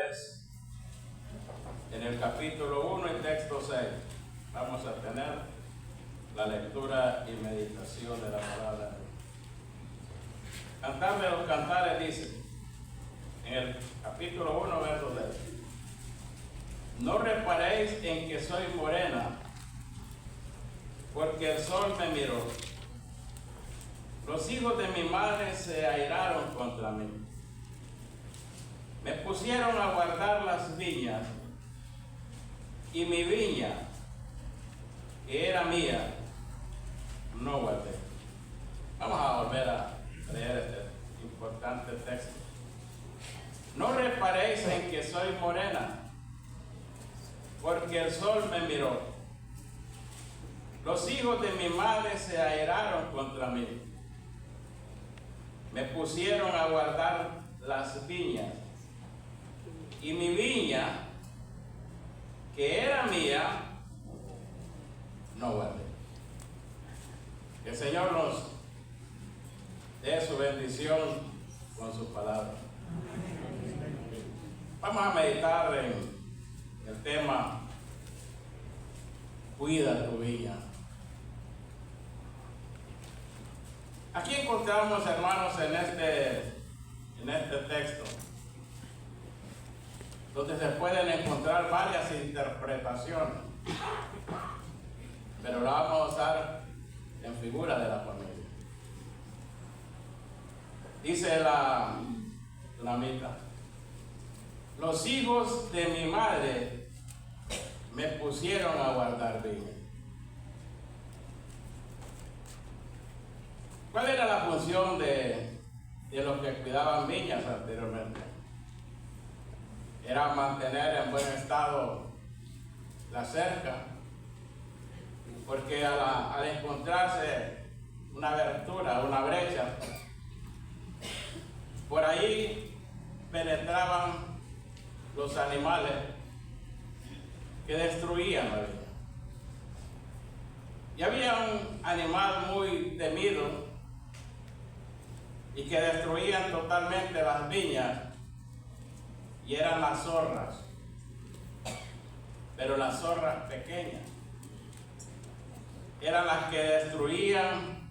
iniciales en el capítulo 1 y texto 6. Vamos a tener la lectura y meditación de la palabra. Cantar de los Cantares dice, en el capítulo 1, verso 10: no reparéis en que soy morena, porque el sol me miró. Los hijos de mi madre se airaron contra mí. Me pusieron a guardar las viñas, y mi viña, que era mía, no guardé. Vamos a volver a leer este importante texto. No reparéis en que soy morena, porque el sol me miró. Los hijos de mi madre se airaron contra mí. Me pusieron a guardar las viñas, y mi viña, que era mía, no guardé. Que el Señor nos dé su bendición con su palabra. Vamos a meditar en el tema cuida tu viña. Aquí encontramos, hermanos, en este texto, donde se pueden encontrar varias interpretaciones, pero la vamos a usar en figura de la familia. Dice la mitad: los hijos de mi madre me pusieron a guardar viña. ¿Cuál era la función de los que cuidaban viñas anteriormente? Era mantener en buen estado la cerca, porque al encontrarse una abertura, una brecha, por ahí penetraban los animales que destruían la viña. Y había un animal muy temido y que destruían totalmente las viñas, y eran las zorras, pero las zorras pequeñas eran las que destruían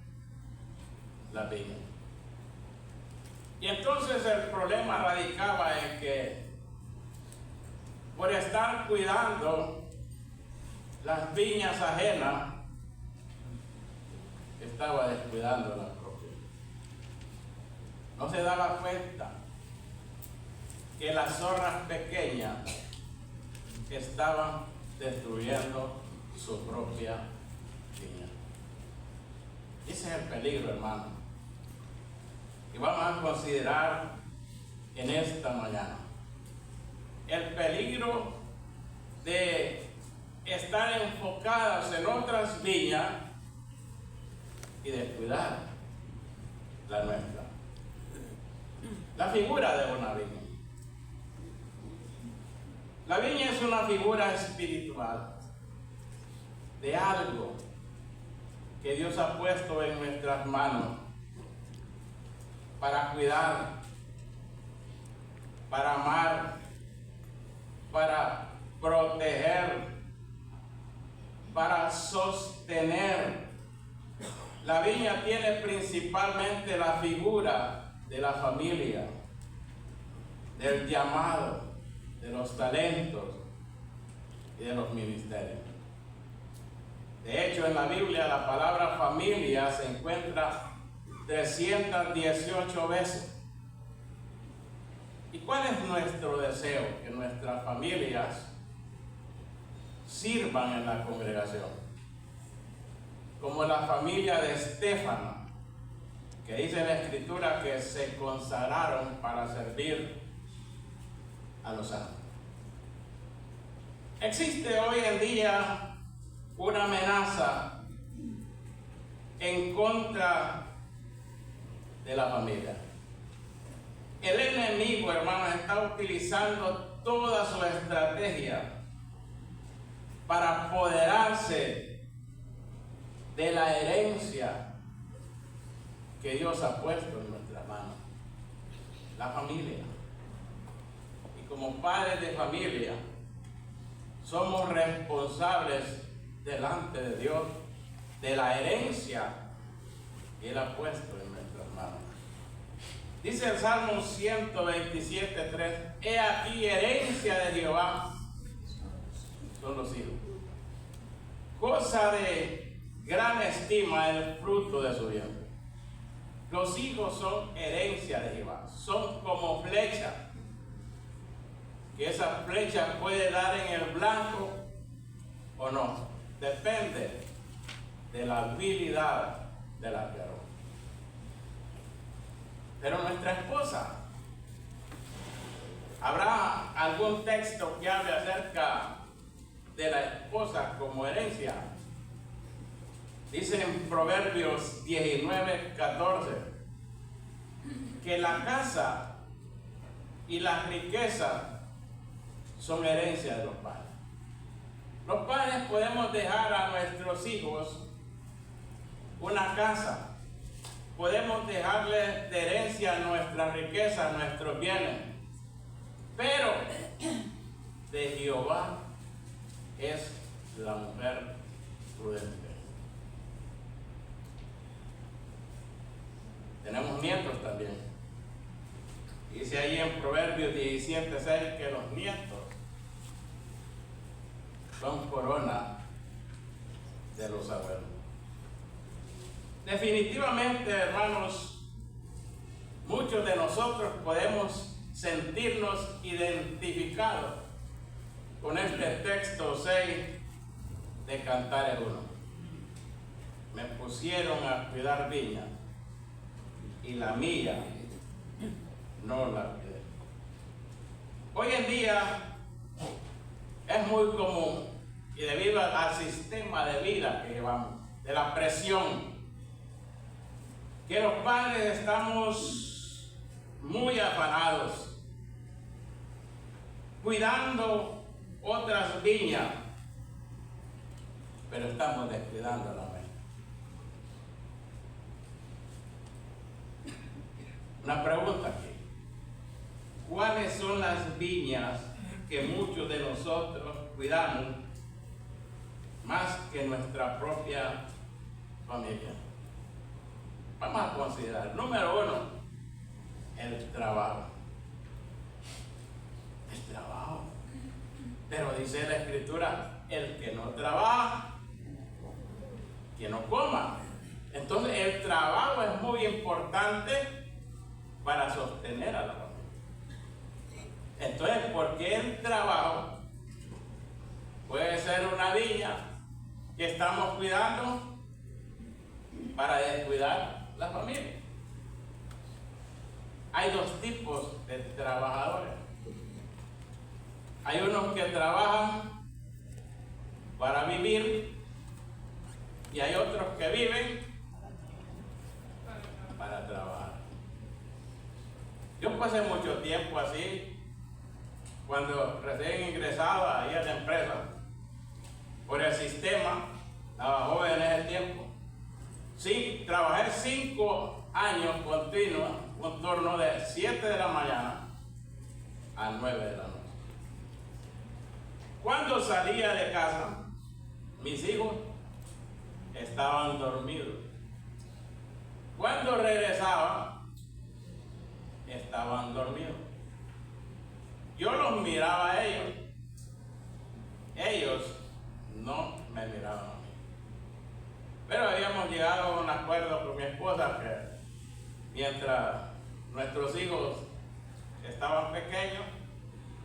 las viñas. Y entonces el problema radicaba en que por estar cuidando las viñas ajenas, estaba descuidando la propia. No se daba cuenta que las zorras pequeñas estaban destruyendo su propia viña. Ese es el peligro, hermano, y vamos a considerar en esta mañana. El peligro de estar enfocados en otras viñas y descuidar la nuestra. La figura de una viña. La viña es una figura espiritual de algo que Dios ha puesto en nuestras manos para cuidar, para amar, para proteger, para sostener. La viña tiene principalmente la figura de la familia, del llamado, de los talentos y de los ministerios. De hecho, en la Biblia la palabra familia se encuentra 318 veces. ¿Y cuál es nuestro deseo? Que nuestras familias sirvan en la congregación, como la familia de Estéfano, que dice la Escritura que se consagraron para servir a los santos. Existe hoy en día una amenaza en contra de la familia. El enemigo, hermano, está utilizando toda su estrategia para apoderarse de la herencia que Dios ha puesto en nuestras manos, la familia. como padres de familia, somos responsables delante de Dios de la herencia que Él ha puesto en nuestras manos. Dice el Salmo 127:3, he aquí herencia de Jehová son los hijos. Cosa de gran estima el fruto de su vientre. Los hijos son herencia de Jehová, son como flechas, que esa flecha puede dar en el blanco o no, depende de la habilidad del arquero. Pero nuestra esposa, ¿habrá algún texto que hable acerca de la esposa como herencia? Dice en Proverbios 19:14 que la casa y las riquezas son herencia de los padres. Los padres podemos dejar a nuestros hijos una casa, podemos dejarles de herencia nuestra riqueza, nuestros bienes, pero de Jehová es la mujer prudente. Tenemos nietos también. Dice ahí en Proverbios 17:6 que los nietos son corona de los abuelos. Definitivamente, hermanos, muchos de nosotros podemos sentirnos identificados con este texto 6 de Cantares 1. Me pusieron a cuidar viña y la mía no la cuidé. Hoy en día es muy común, y debido al sistema de vida que llevamos, de la presión, que los padres estamos muy afanados, cuidando otras viñas, pero estamos descuidando la nuestra. Una pregunta aquí. ¿Cuáles son las viñas que muchos de nosotros cuidamos más que nuestra propia familia? Vamos a considerar, número 1, el trabajo. El trabajo. Pero dice la Escritura, el que no trabaja, que no coma. Entonces el trabajo es muy importante para sostener a la familia. Entonces, ¿por qué el trabajo puede ser una viña que estamos cuidando para descuidar la familia? Hay dos tipos de trabajadores. Hay unos que trabajan para vivir y hay otros que viven para trabajar. Yo pasé mucho tiempo así, cuando recién ingresaba ahí a la empresa, por el sistema, estaba joven en ese tiempo. Sí, trabajé 5 años continuos, un turno de 7 de la mañana a 9 de la noche. Cuando salía de casa, mis hijos estaban dormidos. Cuando regresaba, estaban dormidos. Yo los miraba a ellos. Ellos no me miraban a mí. Pero habíamos llegado a un acuerdo con mi esposa que mientras nuestros hijos estaban pequeños,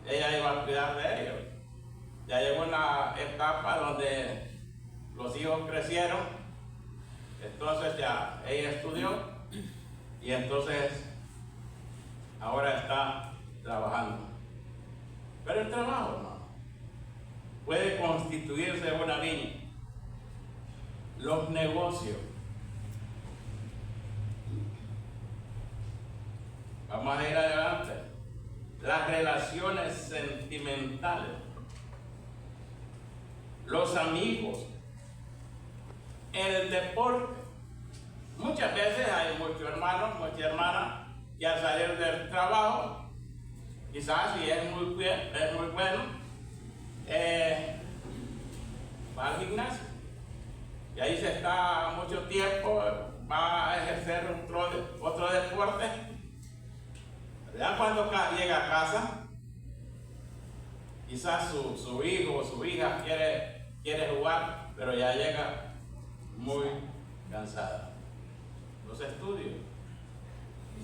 ella iba a cuidar de ellos. Ya llegó una etapa donde los hijos crecieron, entonces ya ella estudió y entonces ahora está trabajando. Pero el trabajo, hermano, puede constituirse una viña. Los negocios. Vamos a ir adelante. Las relaciones sentimentales. Los amigos. El deporte. Muchas veces hay muchos hermanos, muchas hermanas que al salir del trabajo Quizás si es muy bueno, va al gimnasio. Y ahí se está mucho tiempo, va a ejercer otro deporte. Ya cuando llega a casa, quizás su hijo o su hija quiere jugar, pero ya llega muy cansada. Los estudios.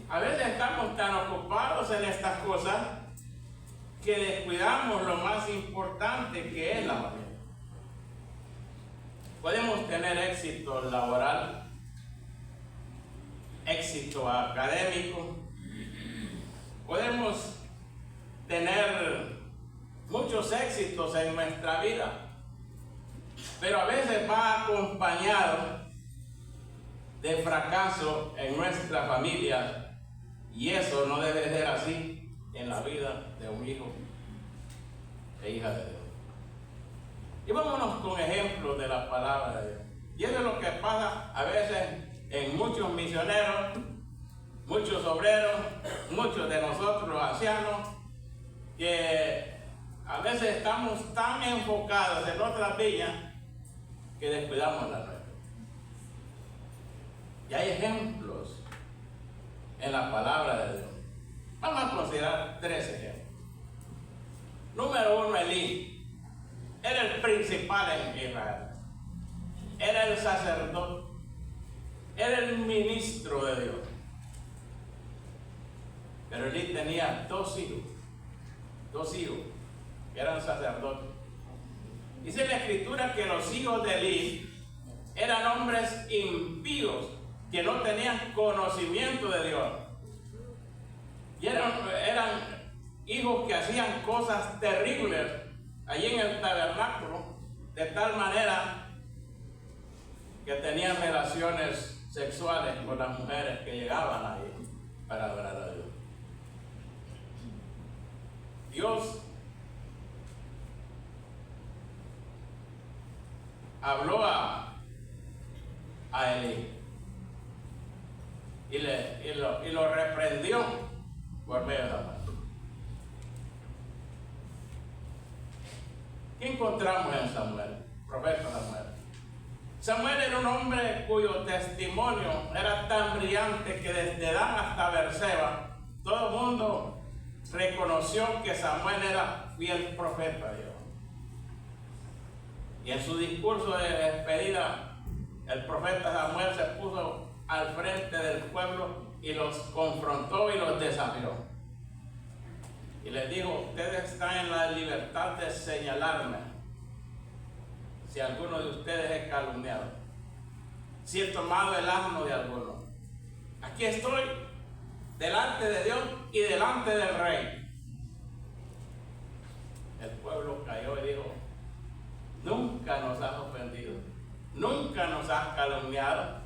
A veces estamos tan ocupados en estas cosas que descuidamos lo más importante, que es la familia. Podemos tener éxito laboral, éxito académico, podemos tener muchos éxitos en nuestra vida, pero a veces va acompañado de fracaso en nuestra familia, y eso no debe ser así en la vida de un hijo e hija de Dios. Y vámonos con ejemplos de la palabra de Dios. Y eso es lo que pasa a veces en muchos misioneros, muchos obreros, muchos de nosotros los ancianos, que a veces estamos tan enfocados en otras viñas que descuidamos la nuestra. Y hay ejemplos en la palabra de Dios. Vamos a considerar 3 ejemplos. Número 1, Elí. Era el principal en Israel. Era el sacerdote. Era el ministro de Dios. Pero Elí tenía 2 hijos. 2 hijos que eran sacerdotes. Dice la escritura que los hijos de Elí eran hombres impíos que no tenían conocimiento de Dios. Y eran hijos que hacían cosas terribles allí en el tabernáculo, de tal manera que tenían relaciones sexuales con las mujeres que llegaban ahí para adorar a Dios. Dios habló a Elí y lo reprendió por medio de Samuel. ¿Qué encontramos en Samuel? Profeta Samuel. Samuel era un hombre cuyo testimonio era tan brillante que desde Dan hasta Berseba todo el mundo reconoció que Samuel era fiel profeta de Dios. Y en su discurso de despedida, el profeta Samuel se puso al frente del pueblo y los confrontó y los desafió. Y les dijo: ustedes están en la libertad de señalarme si alguno de ustedes es calumniado, si he tomado el asno de alguno. Aquí estoy delante de Dios y delante del rey. El pueblo cayó y dijo: nunca nos has ofendido, nunca nos has calumniado,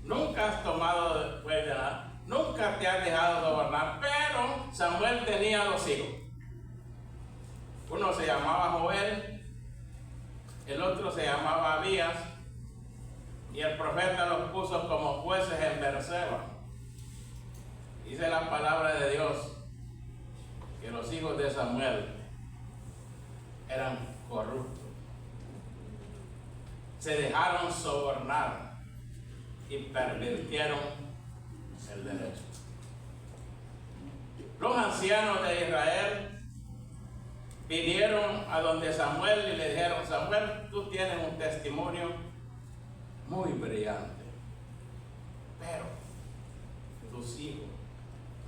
nunca has tomado después de nada, nunca te has dejado gobernar. Pero Samuel tenía 2 hijos. Uno se llamaba Joel, el otro se llamaba Abías, y el profeta los puso como jueces en Berseba. Dice la palabra de Dios que los hijos de Samuel eran corruptos. Se dejaron sobornar y pervirtieron el derecho. Los ancianos de Israel vinieron a donde Samuel y le dijeron: Samuel, tú tienes un testimonio muy brillante, pero tus hijos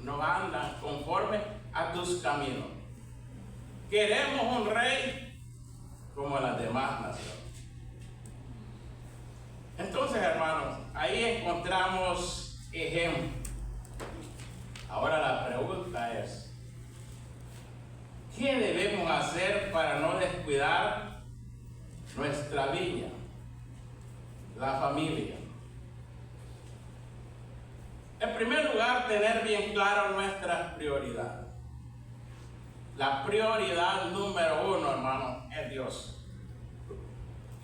no andan conforme a tus caminos. Queremos un rey como las demás naciones. Entonces, hermanos, ahí encontramos ejemplos. Ahora la pregunta es: ¿qué debemos hacer para no descuidar nuestra viña, la familia? En primer lugar, tener bien claro nuestras prioridades. La prioridad número 1, hermano, es Dios.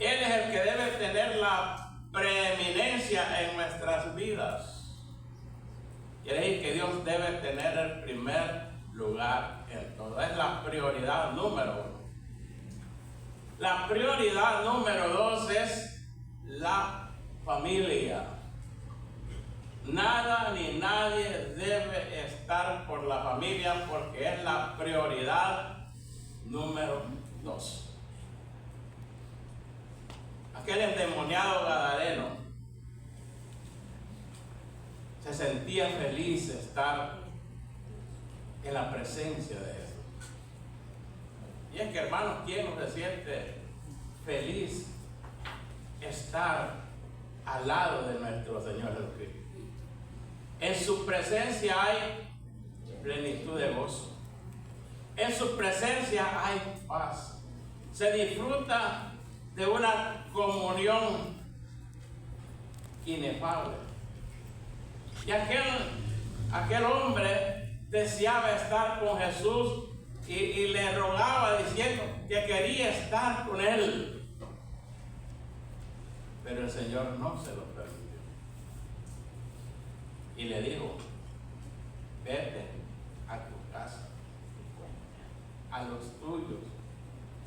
Él es el que debe tener la preeminencia en nuestras vidas. Quiere decir que Dios debe tener el primer lugar en todo. Es la prioridad número 1. La prioridad número 2 es la familia. Nada ni nadie debe estar por la familia porque es la prioridad número 2. Aquel endemoniado gadareno se sentía feliz de estar en la presencia de Jesús. Y es que, hermanos, ¿quién no se siente feliz estar al lado de nuestro Señor Jesucristo? En su presencia hay plenitud de gozo. En su presencia hay paz. Se disfruta de una comunión inefable. Y aquel hombre deseaba estar con Jesús y le rogaba diciendo que quería estar con él. Pero el Señor no se lo permitió. Y le dijo: vete a tu casa, a los tuyos,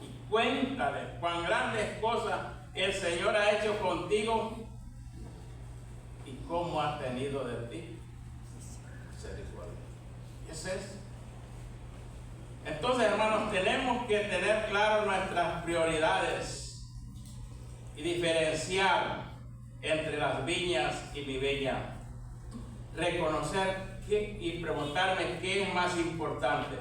y cuéntale cuán grandes cosas el Señor ha hecho contigo y cómo ha tenido de ti misericordia. ¿Qué es eso? Entonces, hermanos, tenemos que tener claro nuestras prioridades y diferenciar entre las viñas y mi viña. Reconocer y preguntarme qué es más importante: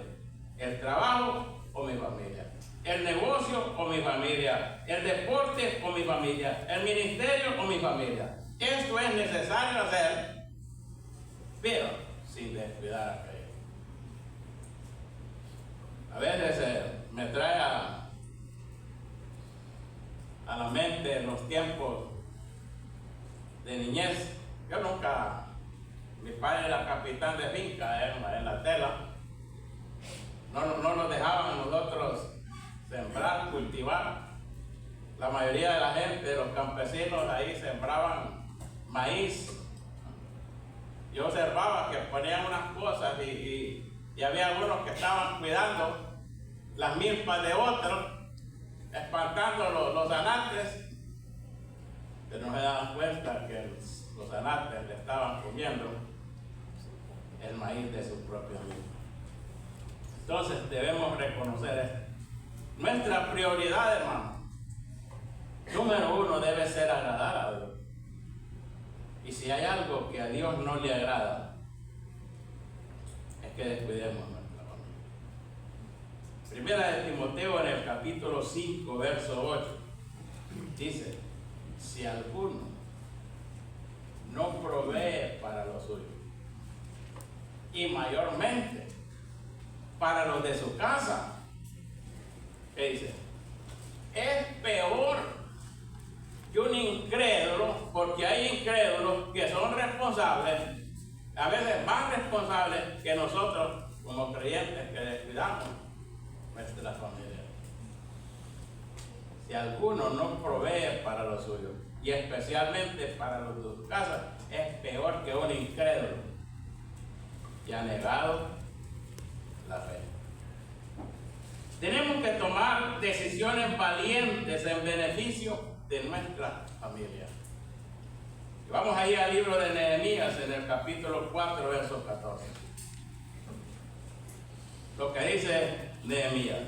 el trabajo o mi familia, el negocio o mi familia, el deporte o mi familia, el ministerio o mi familia. Esto es necesario hacer, pero sin descuidar a aquello. A veces me trae a la mente los tiempos de niñez. Yo nunca, mi padre era capitán de finca en la tela. No nos dejaban nosotros sembrar, cultivar. La mayoría de la gente, los campesinos ahí sembraban maíz. Yo observaba que ponían unas cosas y había algunos que estaban cuidando las milpas de otros, espantando los anates, pero no se daban cuenta que los anates le estaban comiendo el maíz de su propia milpa. Entonces debemos reconocer esto. Nuestra prioridad, hermano, número 1 debe ser agradar a Dios. Y si hay algo que a Dios no le agrada, es que descuidemos nuestra familia. Primera de Timoteo, en el capítulo 5, verso 8, dice: si alguno no provee para los suyos, y mayormente para los de su casa, ¿qué dice? Es peor que un incrédulo, porque hay incrédulos que son responsables, a veces más responsables que nosotros como creyentes que descuidamos nuestra familia. Si alguno no provee para lo suyo, y especialmente para los de su casa, es peor que un incrédulo que ha negado la fe. Tenemos que tomar decisiones valientes en beneficio de nuestra familia. Y vamos a ir al libro de Nehemías, en el capítulo 4, verso 14. Lo que dice Nehemías.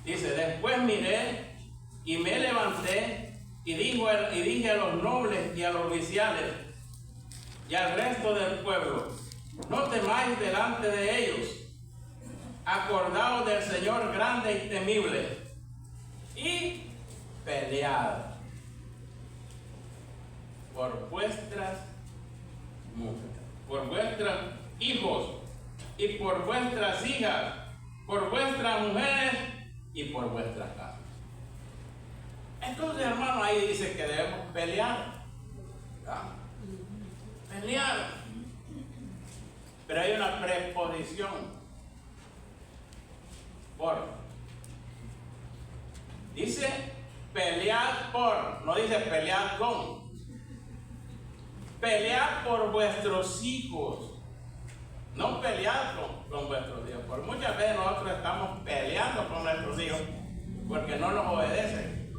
Dice: después miré y me levanté y dije a los nobles y a los oficiales y al resto del pueblo: no temáis delante de ellos, acordaos del Señor grande y temible, y pelead por vuestras mujeres, por vuestros hijos y por vuestras hijas, por vuestras mujeres y por vuestras casas. Entonces, hermano, ahí dice que debemos pelear. ¿Ya? Pelear. Pero hay una preposición: por. Dice pelear por, no dice pelear con. Pelear por vuestros hijos, no pelear con vuestros hijos. Por muchas veces nosotros estamos peleando con nuestros hijos porque no nos obedecen,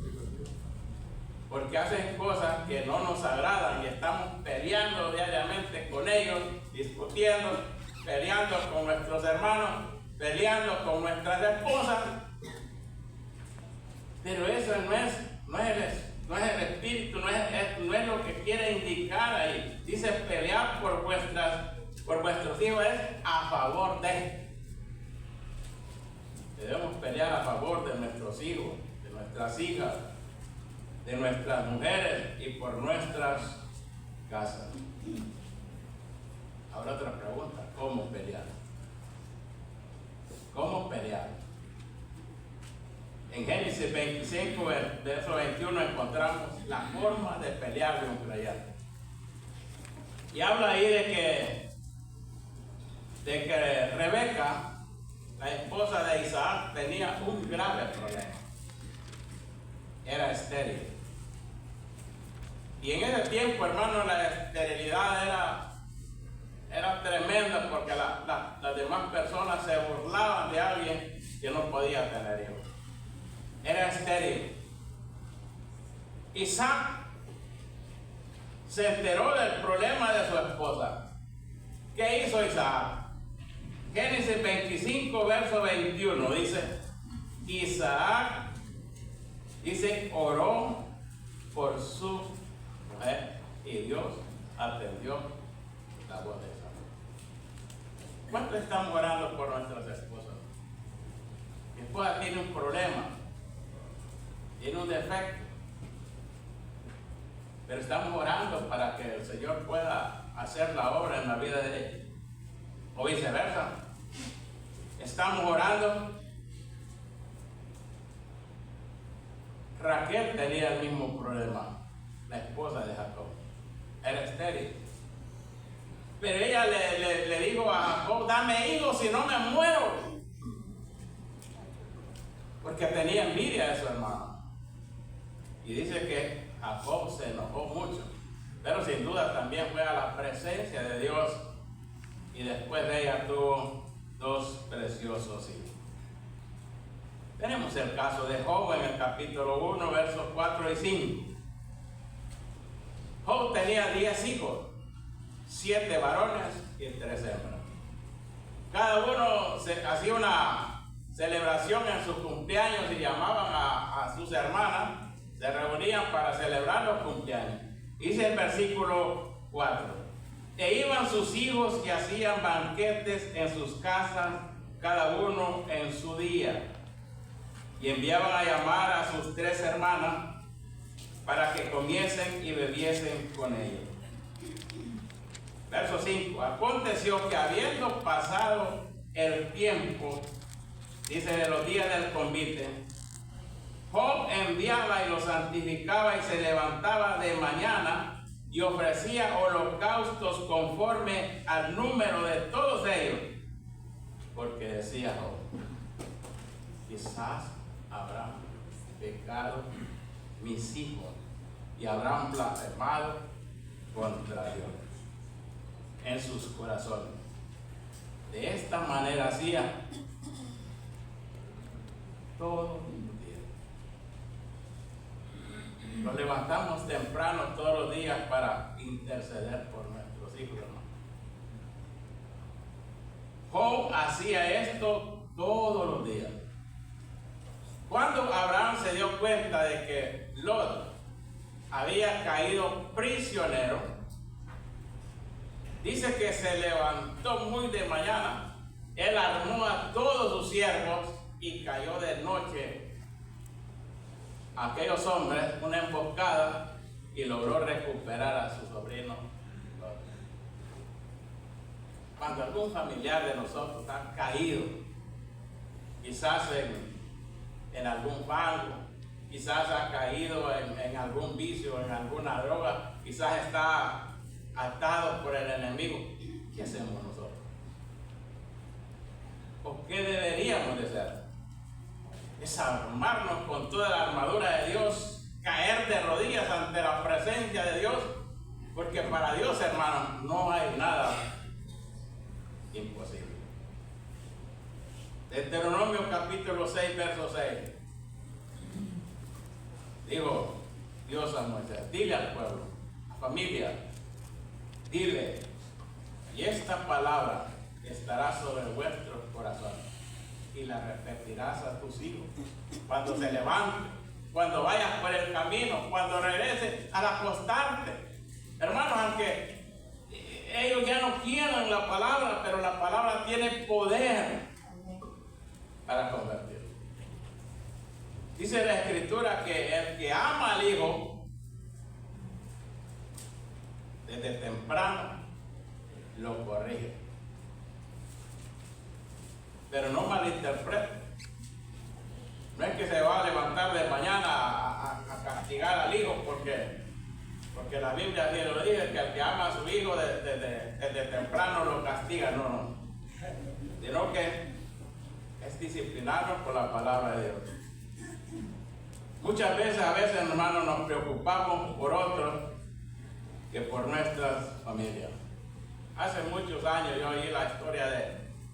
porque hacen cosas que no nos agradan y estamos peleando diariamente con ellos, discutiendo, peleando con nuestros hermanos, peleando con nuestras esposas. Pero eso no es el espíritu, no es lo que quiere indicar ahí. Dice pelear por vuestros hijos es a favor de. Debemos pelear a favor de nuestros hijos, de nuestras hijas, de nuestras mujeres y por nuestras casas. Ahora otra pregunta, ¿cómo pelear? ¿Cómo pelear? En Génesis 25, verso 21, encontramos la forma de pelear de un creyente. Y habla ahí de que Rebeca, la esposa de Isaac, tenía un grave problema. Era estéril. Y en ese tiempo, hermano, la esterilidad era tremenda porque las demás personas se burlaban de alguien que no podía tener hijos. Era estéril. Isaac se enteró del problema de su esposa. ¿Qué hizo Isaac? Génesis 25, verso 21 dice: Isaac, oró por su mujer y Dios atendió la voz de Isaac. ¿Cuántos estamos orando por nuestras esposas? Mi esposa tiene un problema, tiene un defecto, pero estamos orando para que el Señor pueda hacer la obra en la vida de ella, o viceversa. Estamos orando. Raquel tenía el mismo problema, la esposa de Jacob, era estéril, pero ella le dijo a Jacob: dame hijos, si no me muero, porque tenía envidia de su hermano. Y dice que Jacob se enojó mucho, pero sin duda también fue a la presencia de Dios, y después de ella tuvo 2 preciosos hijos. Tenemos el caso de Job en el capítulo 1, versos 4 y 5. Job tenía 10 hijos, 7 varones y 3 hembras. Cada uno hacía una celebración en sus cumpleaños y llamaban a sus hermanas, se reunían para celebrar los cumpleaños. Dice el versículo 4: e iban sus hijos y hacían banquetes en sus casas, cada uno en su día, y enviaban a llamar a sus 3 hermanas para que comiesen y bebiesen con ellos. Verso 5: aconteció que habiendo pasado el tiempo, dice, de los días del convite, Job enviaba y los santificaba y se levantaba de mañana y ofrecía holocaustos conforme al número de todos ellos, porque decía Job: quizás habrán pecado mis hijos y habrán blasfemado contra Dios en sus corazones. De esta manera hacía todos los días. Nos levantamos temprano todos los días para interceder por nuestros hijos, hermano. Job hacía esto todos los días. Cuando Abraham se dio cuenta de que Lot había caído prisionero, dice que se levantó muy de mañana. Él armó a todos sus siervos y cayó de noche a aquellos hombres una emboscada y logró recuperar a su sobrino Lot. Cuando algún familiar de nosotros ha caído, quizás en algún fango, quizás ha caído en algún vicio, en alguna droga, quizás está atado por el enemigo, ¿qué hacemos nosotros? ¿O qué deberíamos de hacer? Es armarnos con toda la armadura de Dios, caer de rodillas ante la presencia de Dios, porque para Dios, hermanos, no hay nada imposible. Deuteronomio capítulo 6, verso 6. Dijo Dios a Moisés, dile al pueblo, familia, dile, y esta palabra estará sobre vuestros corazones y la repetirás a tus hijos cuando se levanten, cuando vayas por el camino, cuando regreses al acostarte. Hermanos, aunque ellos ya no quieran la palabra, pero la palabra tiene poder para convertir. Dice la Escritura que el que ama al Hijo desde temprano lo corrige. Pero no malinterprete. No es que se va a levantar de mañana a castigar al hijo porque la Biblia sí lo dice, que el que ama a su hijo desde temprano lo castiga. No. Sino que es disciplinarnos por la palabra de Dios. Muchas veces, hermanos, nos preocupamos por otros que por nuestras familias. Hace muchos años yo oí la historia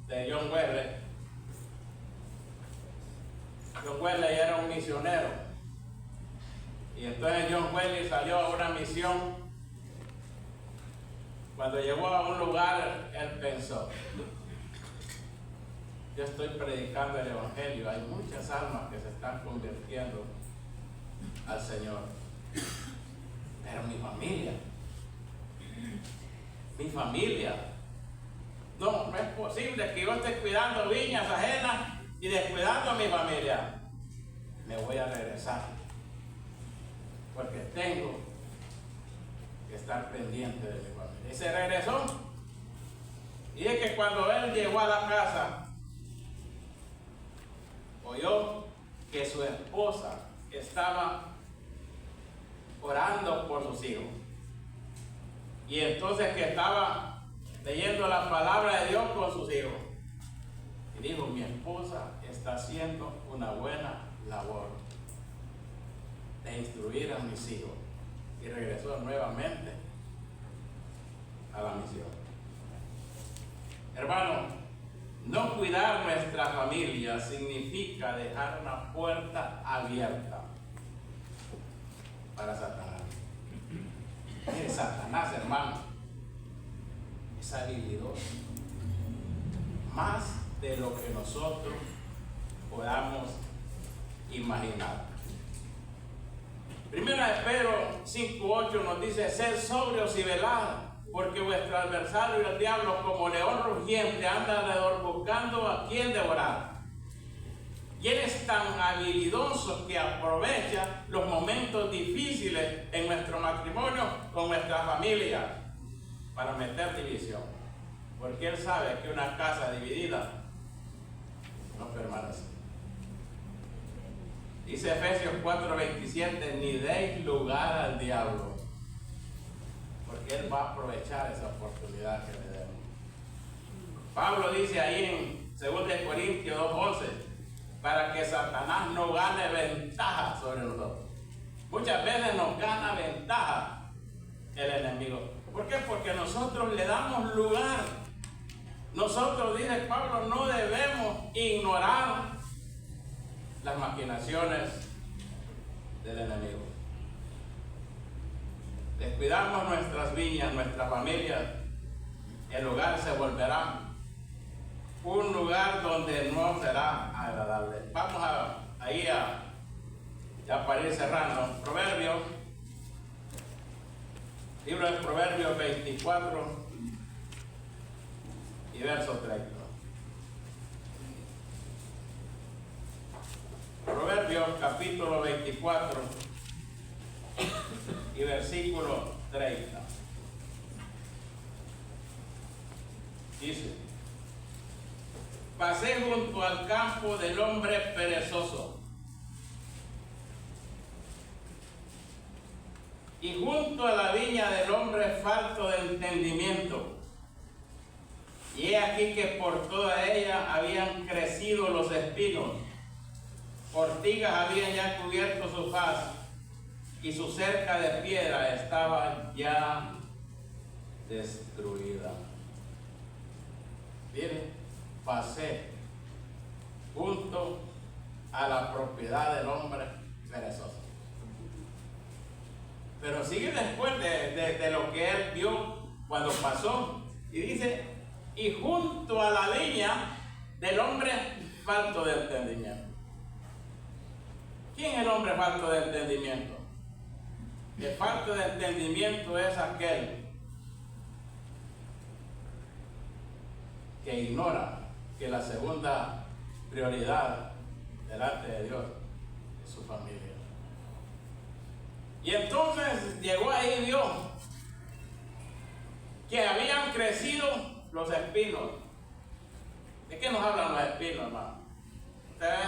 de John Wesley. John Wesley era un misionero. Y entonces John Wesley salió a una misión. Cuando llegó a un lugar, él pensó, yo estoy predicando el Evangelio, hay muchas almas que se están convirtiendo al Señor. Pero mi familia, no es posible que yo esté cuidando viñas ajenas y descuidando a mi familia. Me voy a regresar, porque tengo que estar pendiente de mi familia. Y se regresó. Y es que cuando él llegó a la casa, oyó que su esposa estaba orando por sus hijos. Y entonces que estaba leyendo la palabra de Dios con sus hijos. Y dijo, mi esposa está haciendo una buena labor de instruir a mis hijos. Y regresó nuevamente a la misión. Hermano, no cuidar nuestra familia significa dejar una puerta abierta para Satanás. Mire, Satanás, hermano, es habilidoso, más de lo que nosotros podamos imaginar. Primera de Pedro 5:8 nos dice, sed sobrios y velad, porque vuestro adversario el diablo, como león rugiente, anda alrededor buscando a quien devorar. Y él es tan habilidoso que aprovecha los momentos difíciles en nuestro matrimonio con nuestra familia para meter división. Porque él sabe que una casa dividida no permanece. Dice Efesios 4:27, ni deis lugar al diablo, porque él va a aprovechar esa oportunidad que le demos. Pablo dice ahí en 2 Corintios 2:11, para que Satanás no gane ventaja sobre nosotros. Muchas veces nos gana ventaja el enemigo. ¿Por qué? Porque nosotros le damos lugar. Nosotros, dice Pablo, no debemos ignorar las maquinaciones del enemigo. Descuidamos nuestras viñas, nuestra familia, el hogar se volverá un lugar donde no será agradable. Vamos ya para ir cerrando. Proverbios, libro de Proverbios 24 y verso 30. Proverbios capítulo 24 y versículo 30. Dice, pasé junto al campo del hombre perezoso y junto a la viña del hombre falto de entendimiento. Y he aquí que por toda ella habían crecido los espinos, ortigas habían ya cubierto su faz, y su cerca de piedra estaba ya destruida. Miren, pasé junto a la propiedad del hombre perezoso. Pero sigue después de lo que él vio cuando pasó, y dice, y junto a la viña del hombre falto de entendimiento. ¿Quién es el hombre falto de entendimiento? El falto de entendimiento es aquel que ignora que la segunda prioridad delante de Dios es su familia. Y entonces llegó ahí Dios, que habían crecido los espinos. ¿De qué nos hablan los espinos, hermano? Ustedes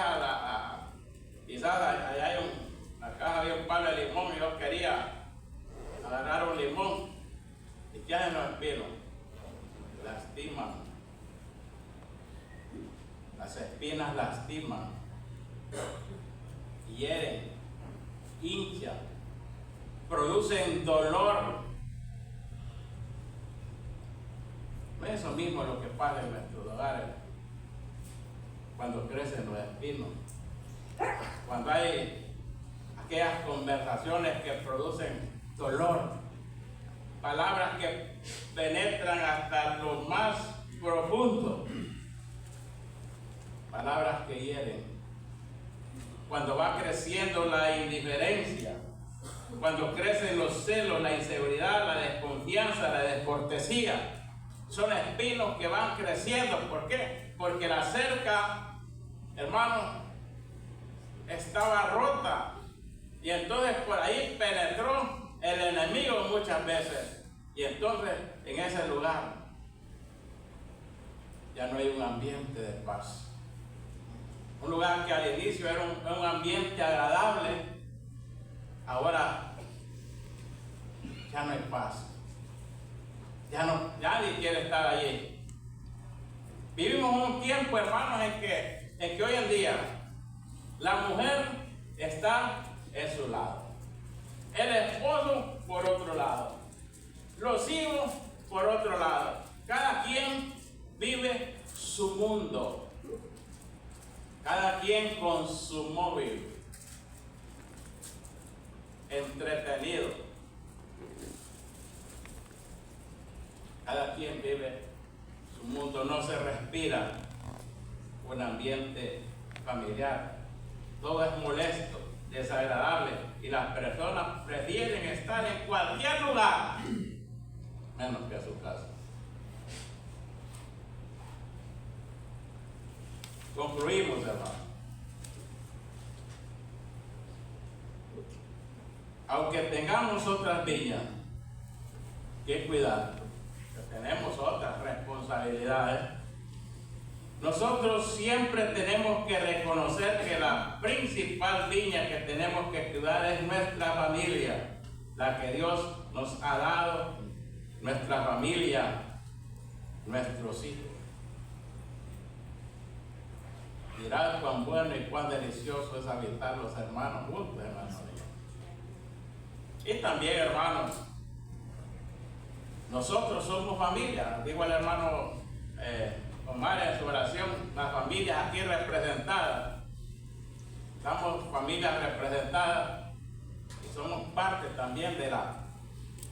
quizás allá hay acá había un palo de limón y yo quería agarrar un limón. ¿Y qué hacen los espinos? Lastiman. Las espinas lastiman, hieren, hinchan, producen dolor. Eso mismo es lo que pasa en nuestros hogares cuando crecen los espinos. Cuando hay aquellas conversaciones que producen dolor, palabras que penetran hasta lo más profundo, palabras que hieren. Cuando va creciendo la indiferencia, cuando crecen los celos, la inseguridad, la desconfianza, la descortesía, son espinos que van creciendo. ¿Por qué? Porque la cerca, hermano, estaba rota, y entonces por ahí penetró el enemigo muchas veces, y entonces en ese lugar ya no hay un ambiente de paz. Un lugar que al inicio era un ambiente agradable, ahora ya no hay paz. Ya ni quiere estar allí. Vivimos un tiempo, hermanos, en que hoy en día la mujer está en su lado, el esposo por otro lado, los hijos por otro lado. Cada quien vive su mundo, cada quien con su móvil, entretenido. Cada quien vive su mundo, no se respira un ambiente familiar. Todo es molesto, desagradable, y las personas prefieren estar en cualquier lugar menos que a su casa. Concluimos, hermano. Aunque tengamos otras viñas que cuidar, tenemos otras responsabilidades, nosotros siempre tenemos que reconocer que la principal viña que tenemos que cuidar es nuestra familia, la que Dios nos ha dado, nuestra familia, nuestros hijos. Mirad cuán bueno y cuán delicioso es habitar los hermanos juntos, hermanos. Y también, hermanos, nosotros somos familia. Digo el hermano Omar en su oración, las familias aquí representadas. Estamos familias representadas y somos parte también de la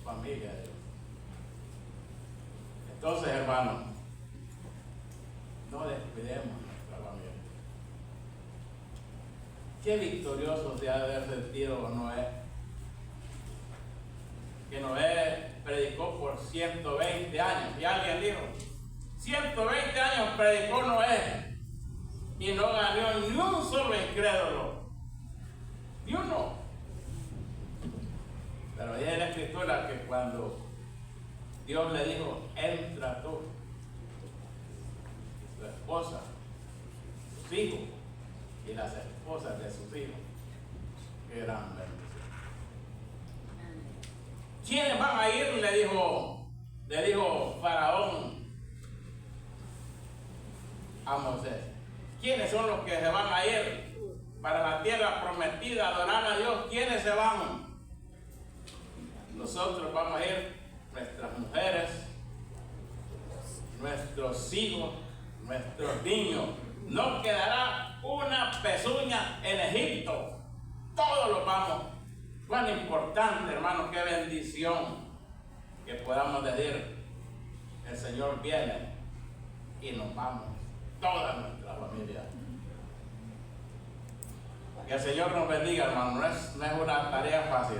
familia de Dios. Entonces, hermanos, no descuidemos nuestra familia. Qué victorioso se ha de haber sentido Noé. Que Noé predicó por 120 años. Y alguien dijo, 120 años predicó Noé y no ganó ni un solo incrédulo. Ni uno. Pero dice la Escritura que cuando Dios le dijo, entra tú, su esposa, sus hijos y las esposas de sus hijos, qué gran bendición. ¿Quiénes van a ir? Le dijo Faraón a Moisés. ¿Quiénes son los que se van a ir para la tierra prometida a adorar a Dios? ¿Quiénes se van? Nosotros vamos a ir, nuestras mujeres, nuestros hijos, nuestros niños, No quedará una pezuña en Egipto. Todos los vamos. Cuán importante, hermano, qué bendición que podamos decir, el Señor viene y nos vamos, toda nuestra familia. Que el Señor nos bendiga, hermano. No es una tarea fácil.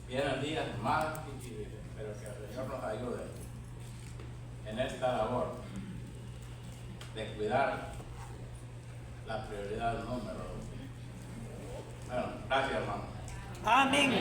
Vienen días más difíciles, pero que el Señor nos ayude en esta labor de cuidar la prioridad número 2. Bueno, gracias, hermano. Amén.